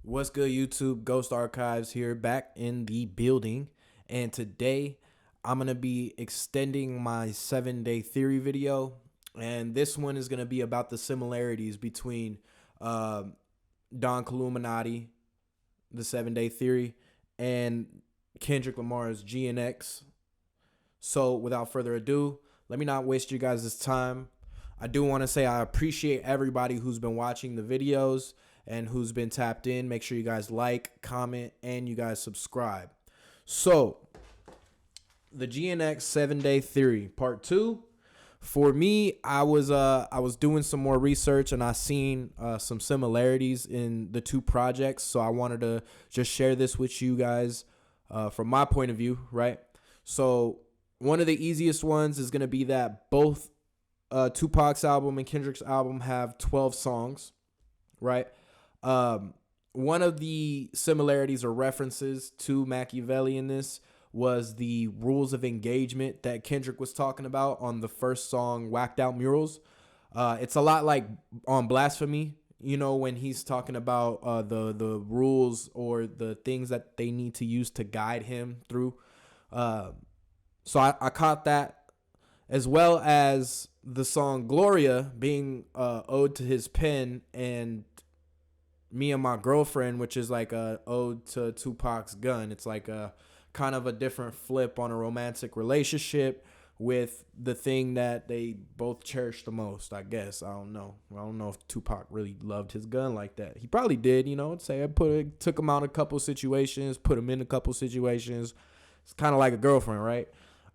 What's good, YouTube? Ghost Archives here, back in the building. And today I'm going to be extending my 7-day theory video. And this one is going to be about the similarities between Don Illuminati, the 7-day theory, and Kendrick Lamar's GNX. So without further ado, let me not waste you guys' time. I do want to say I appreciate everybody who's been watching the videos and who's been tapped in. Make sure you guys like, comment, and you guys subscribe. So, the GNX 7-day theory, part 2. For me, I was doing some more research and I seen some similarities in the two projects. So I wanted to just share this with you guys from my point of view, right? So one of the easiest ones is going to be that both Tupac's album and Kendrick's album have 12 songs, right? One of the similarities or references to Makaveli in this was the rules of engagement that Kendrick was talking about on the first song, Whacked Out Murals. It's a lot like on Blasphemy, you know, when he's talking about the rules or the things that they need to use to guide him through. So I caught that, as well as the song Gloria being ode to his pen, and Me and My Girlfriend, which is like a ode to Tupac's gun. It's like a kind of a different flip on a romantic relationship with the thing that they both cherish the most, I guess. I don't know if Tupac really loved his gun like that. He probably did, you know. Say took him out a couple situations, put him in a couple situations. It's kind of like a girlfriend, right?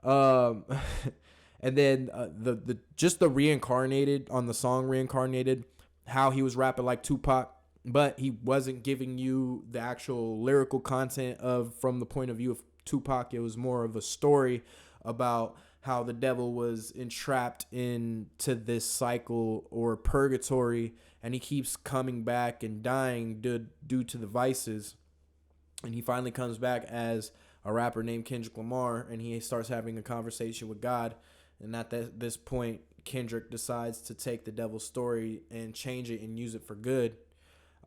And then the just the reincarnated on the song Reincarnated, how he was rapping like Tupac, but he wasn't giving you the actual lyrical content of from the point of view of Tupac. It was more of a story about how the devil was entrapped into this cycle or purgatory, and he keeps coming back and dying due to the vices. And he finally comes back as a rapper named Kendrick Lamar, and he starts having a conversation with God. And at this point, Kendrick decides to take the devil's story and change it and use it for good.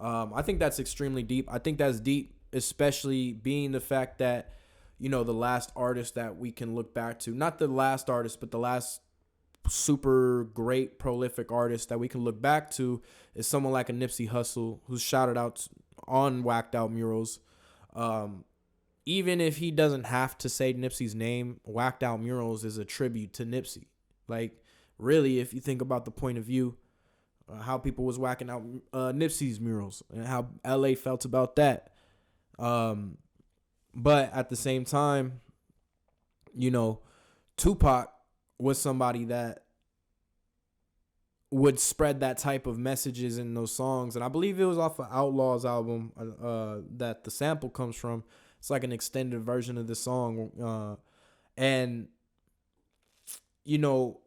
I think that's extremely deep. I think that's deep, especially being the fact that, you know, the last artist that we can look back to, not the last artist, but the last super great prolific artist that we can look back to is someone like a Nipsey Hussle, who's shouted out on Whacked Out Murals. Even if he doesn't have to say Nipsey's name, Whacked Out Murals is a tribute to Nipsey. Like, really, if you think about the point of view, how people was whacking out Nipsey's murals and how LA felt about that. But at the same time, you know, Tupac was somebody that would spread that type of messages in those songs. And I believe it was off of Outlaw's album that the sample comes from. It's like an extended version of the song. And, you know,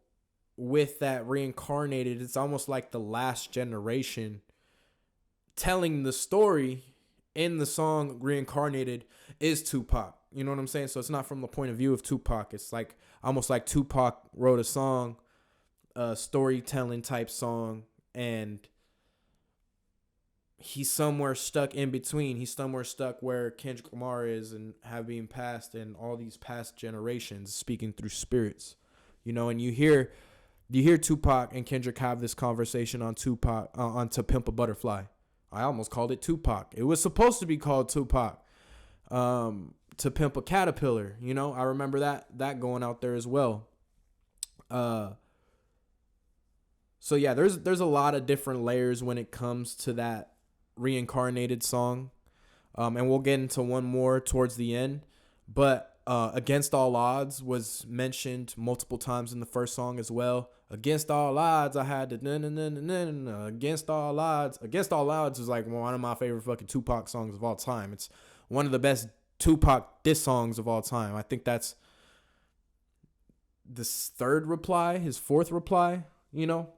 with that Reincarnated, it's almost like the last generation telling the story in the song Reincarnated is Tupac. You know what I'm saying? So it's not from the point of view of Tupac. It's like almost like Tupac wrote a song, a storytelling type song, and he's somewhere stuck in between. He's somewhere stuck where Kendrick Lamar is and have been passed and all these past generations speaking through spirits. You know, and you hear Tupac and Kendrick have this conversation on Tupac on To Pimp a Butterfly. I almost called it Tupac. It was supposed to be called Tupac. To Pimp a Caterpillar. You know, I remember that going out there as well. So yeah, there's a lot of different layers when it comes to that Reincarnated song. And we'll get into one more towards the end. But Against All Odds was mentioned multiple times in the first song as well. Against All Odds, I had to Against All Odds. Against All Odds is like one of my favorite fucking Tupac songs of all time. It's one of the best Tupac diss songs of all time. I think that's this third reply, his fourth reply, you know.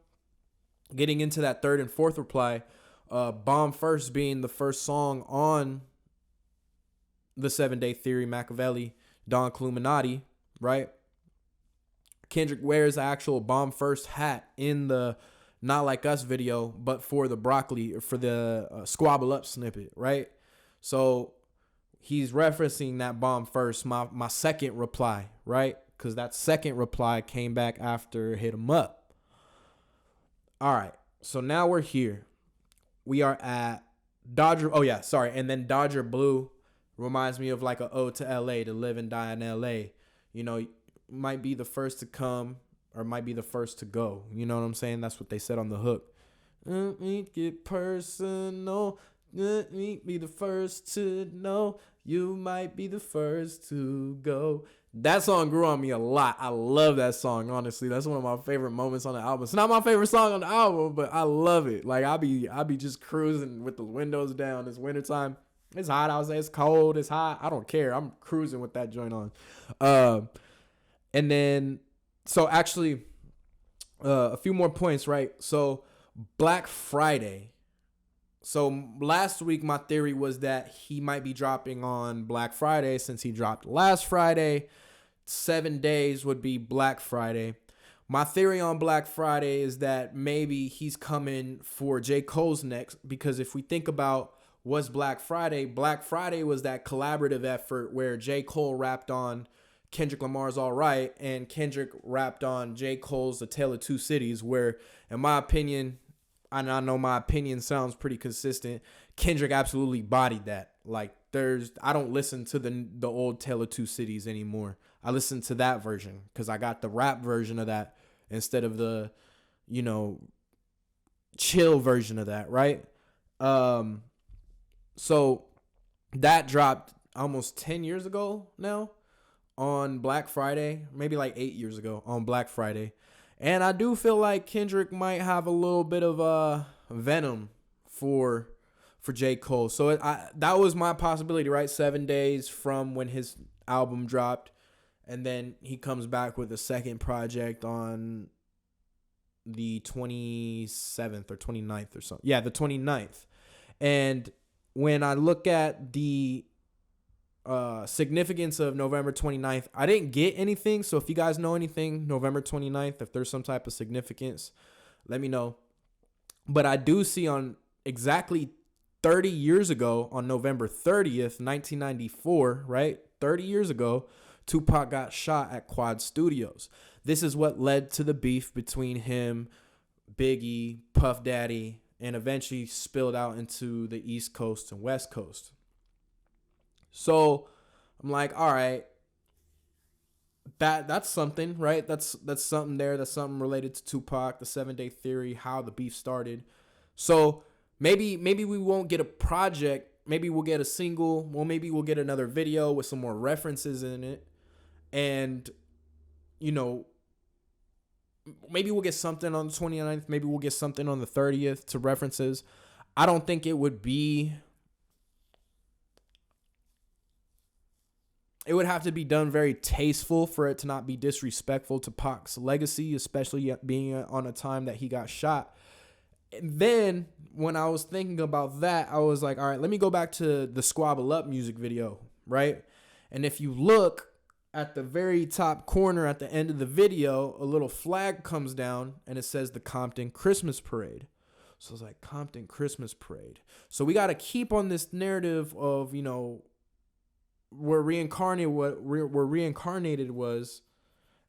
Getting into that third and fourth reply, Bomb First being the first song on the 7-day theory, Makaveli, Don Illuminati, right? Kendrick wears the actual Bomb First hat in the Not Like Us video, but for the broccoli, or for the Squabble Up snippet, right? So he's referencing that bomb first, my second reply, right? Because that second reply came back after Hit 'Em Up. All right, so now we're here. We are at Dodger. Oh yeah, sorry. And then Dodger Blue reminds me of like a ode to LA, to live and die in LA. You know, might be the first to come or might be the first to go. You know what I'm saying? That's what they said on the hook. Let me get personal. Let me be the first to know. You might be the first to go. That song grew on me a lot. I love that song, honestly. That's one of my favorite moments on the album. It's not my favorite song on the album, but I love it. Like, I be just cruising with the windows down. It's wintertime. It's hot outside. It's cold. It's hot. I don't care. I'm cruising with that joint on. And then, so actually, a few more points, right? So, Black Friday. So last week, my theory was that he might be dropping on Black Friday since he dropped last Friday. 7 days would be Black Friday. My theory on Black Friday is that maybe he's coming for J. Cole's next, because if we think about what's Black Friday was that collaborative effort where J. Cole rapped on Kendrick Lamar's All Right and Kendrick rapped on J. Cole's A Tale of Two Cities, where, in my opinion, and I know my opinion sounds pretty consistent, Kendrick absolutely bodied that. Like, I don't listen to the old Tale of Two Cities anymore. I listen to that version because I got the rap version of that instead of the, chill version of that, right? So that dropped almost 10 years ago now on Black Friday, maybe like 8 years ago on Black Friday. And I do feel like Kendrick might have a little bit of venom for J. Cole. So that was my possibility, right? 7 days from when his album dropped. And then he comes back with a second project on the 27th or 29th or something. Yeah, the 29th. And when I look at the significance of November 29th, I didn't get anything. So if you guys know anything, November 29th, if there's some type of significance, let me know. But I do see on exactly 30 years ago, on November 30th, 1994, right? 30 years ago, Tupac got shot at Quad Studios. This is what led to the beef between him, Biggie, Puff Daddy, and eventually spilled out into the East Coast and West Coast. So I'm like, all right, that's something, right? That's something there. That's something related to Tupac, the 7 Day Theory, how the beef started. So maybe we won't get a project. Maybe we'll get a single. Well, maybe we'll get another video with some more references in it. And, maybe we'll get something on the 29th. Maybe we'll get something on the 30th to references. I don't think it would be... It would have to be done very tasteful for it to not be disrespectful to Pac's legacy, especially being on a time that he got shot. And then when I was thinking about that, I was like, all right, let me go back to the Squabble Up music video, right? And if you look at the very top corner at the end of the video, a little flag comes down and it says the Compton Christmas Parade. So I was like, Compton Christmas Parade. So we got to keep on this narrative of, we're reincarnated was,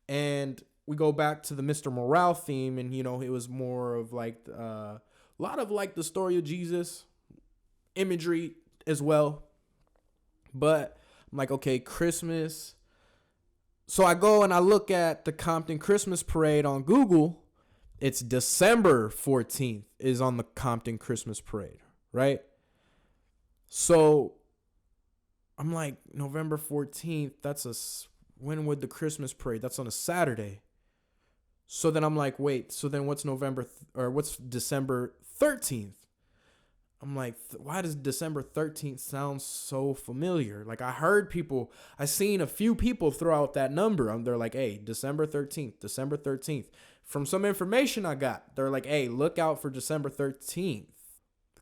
and we go back to the Mr. Morale theme, and it was more of like a lot of like the story of Jesus imagery as well. But I'm like, okay, Christmas. So I go and I look at the Compton Christmas Parade on Google. It's December 14th is on the Compton Christmas Parade, right? So I'm like, November 14th, when would the Christmas parade? That's on a Saturday. So then I'm like, wait, so then what's what's December 13th? I'm like, why does December 13th sound so familiar? Like I seen a few people throw out that number. They're like, hey, December 13th. From some information I got, they're like, hey, look out for December 13th.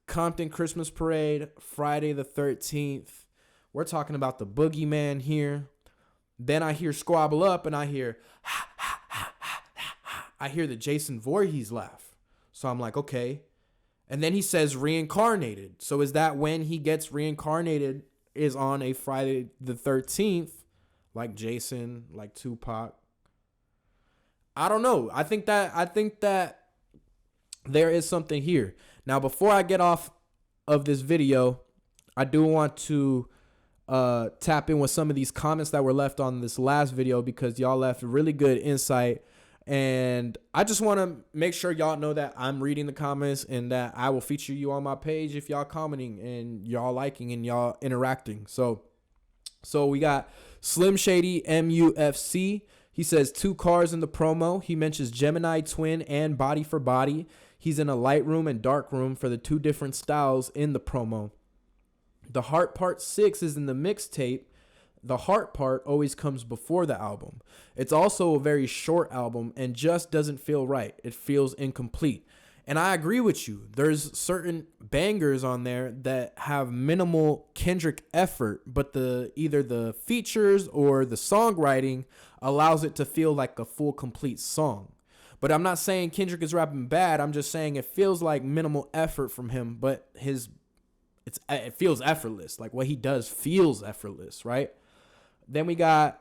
Compton Christmas Parade, Friday the 13th. We're talking about the boogeyman here. Then I hear Squabble Up and I hear, ha, ha, ha, ha, ha, ha. I hear the Jason Voorhees laugh. So I'm like, okay. And then he says reincarnated. So is that when he gets reincarnated is on a Friday the 13th, like Jason, like Tupac? I don't know. I think that there is something here. Now, before I get off of this video, I do want to tap in with some of these comments that were left on this last video, because y'all left really good insight. And I just want to make sure y'all know that I'm reading the comments and that I will feature you on my page if y'all commenting and y'all liking and y'all interacting. So we got Slim Shady MUFC. He says 2 cars in the promo. He mentions Gemini Twin and Body for Body. He's in a light room and dark room for the 2 different styles in the promo. The Heart Part 6 is in the mixtape. The Heart part always comes before the album. It's also a very short album and just doesn't feel right. It feels incomplete. And I agree with you. There's certain bangers on there that have minimal Kendrick effort, but either the features or the songwriting allows it to feel like a full, complete song. But I'm not saying Kendrick is rapping bad. I'm just saying it feels like minimal effort from him, but it feels effortless. Like what he does feels effortless, right? Then we got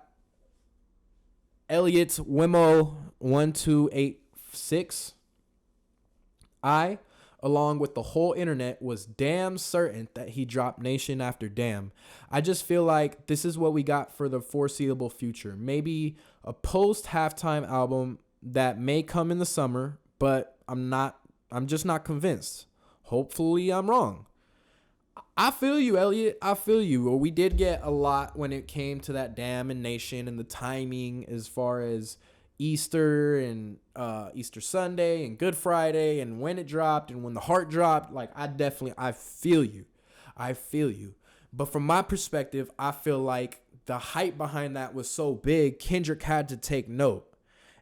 Elliot's Wemo 1286. I, along with the whole internet, was damn certain that he dropped Nation after Damn. I just feel like this is what we got for the foreseeable future. Maybe a post-halftime album that may come in the summer, but I'm just not convinced. Hopefully I'm wrong. I feel you, Elliot. I feel you. Well, we did get a lot when it came to that Damn and Nation and the timing as far as Easter and Easter Sunday and Good Friday and when it dropped and when the heart dropped. Like, I feel you. I feel you. But from my perspective, I feel like the hype behind that was so big, Kendrick had to take note.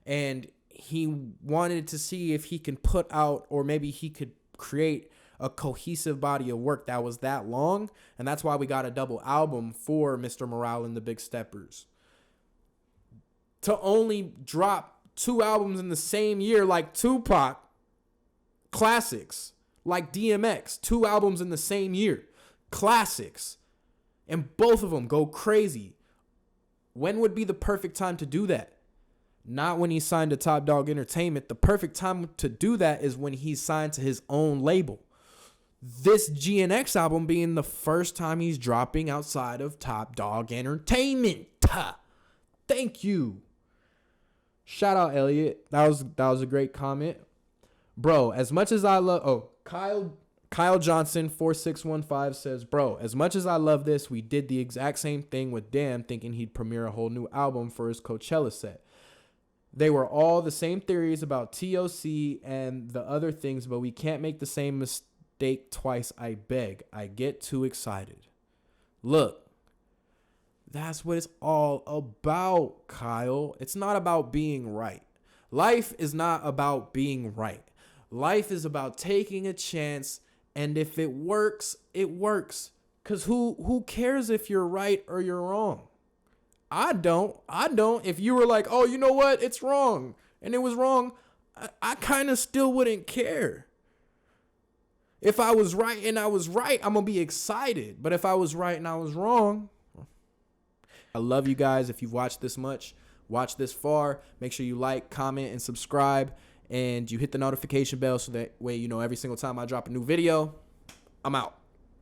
And he wanted to see if he can put out, or maybe he could create a cohesive body of work that was that long. And that's why we got a double album for Mr. Morale and the Big Steppers. To only drop 2 albums in the same year, like Tupac, classics, like DMX, 2 albums in the same year, classics, and both of them go crazy. When would be the perfect time to do that? Not when he signed to Top Dog Entertainment. The perfect time to do that is when he's signed to his own label. This GNX album being the first time he's dropping outside of Top Dog Entertainment. Thank you. Shout out, Elliot. That was a great comment. Bro, as much as I love... Kyle Johnson 4615 says, bro, as much as I love this, we did the exact same thing with Damn, thinking he'd premiere a whole new album for his Coachella set. They were all the same theories about TOC and the other things, but we can't make the same mistake twice, I beg. I get too excited. Look, that's what it's all about, Kyle. It's not about being right. Life is not about being right. Life is about taking a chance, and if it works, it works. Because who cares if you're right or you're wrong? I don't. If you were like, oh, you know what? It's wrong. And it was wrong. I kind of still wouldn't care. If I was right and I was right, I'm going to be excited. But if I was right and I was wrong, I love you guys. If you've watched this much, watch this far, make sure you like, comment, and subscribe. And you hit the notification bell so that way you know every single time I drop a new video. I'm out.